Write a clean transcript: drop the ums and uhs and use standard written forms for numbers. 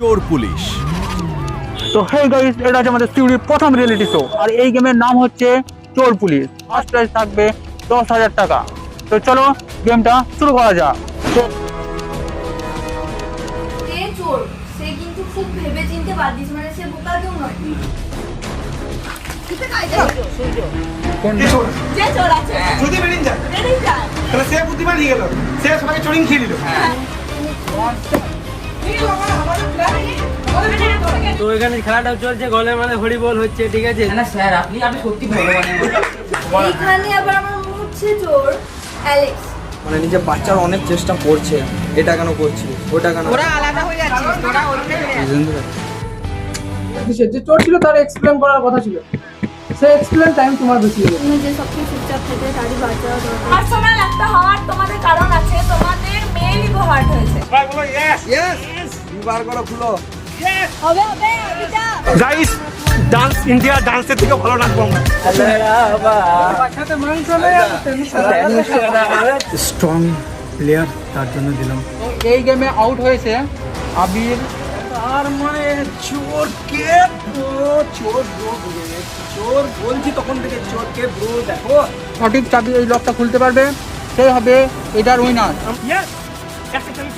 চোর পুলিশ। তো hey guys, এটা হচ্ছে আমাদের সিউড়ির প্রথম রিয়েলিটি শো, আর এই গেমের নাম হচ্ছে চোর পুলিশ। ফার্স্ট প্রাইজ থাকবে 10,000 টাকা। তো চলো গেমটা শুরু করা যাক। সে চোর, সে কিন্তু খুব ভেবে চিনতে পারতিস, মানে সে বোকা কেউ নয়। যে চোর আছে যদি বেরিয়ে যায় বেরিয়ে যায়। তাহলে সে বুদ্ধিমান হয়ে গেল, সে সবাইকে চোরিং খেয়ে নিল। তো এখানে খেলাটাও চলছে, গলে মানে হরিবোল হচ্ছে, ঠিক আছে না স্যার? আপনি সত্যি ভগবানের এইখানে আবার আমার মনে হচ্ছে চোর অ্যালেক্স। মানে নিজের বাচ্চার অনেক চেষ্টা করছে, এটা কেন করছি ওটা কেন। ওরা আলাদা হয়ে যাচ্ছে, ওরা ওইখানে সে যে চোর ছিল তার এক্সপ্লেন করার কথা ছিল, সে এক্সপ্লেন টাইম তোমার বেশি লেগেছে। তুমি যে সবচেয়ে চুপচাপ থেকে তারই বাঁচাও দরকার। পার্সোনাল একটা হওয়ার তোমাদের কারণ আছে, তোমাদের মেয়েরই হার্ট হয়েছে। সবাই বলো ইয়েস। বার করো, খুলো। হবে হবে এটা গাইস, ডান্স ইন্ডিয়া ডান্সের থেকে ভালো নাচবো আমরা। সাথে মাংস নেই, স্ট্রং প্লেয়ার, তার জন্য দিলাম। এই গেমে আউট হয়েছে আবির। তার মানে চোর কে? চোর ব্রো, চোর বলছি তখন থেকে চোর কে ব্রো। দেখো সঠিক চাবি এই লকটা খুলতে পারবে, সে হবে এটার উইনার। ইয়েস, একটা খেলি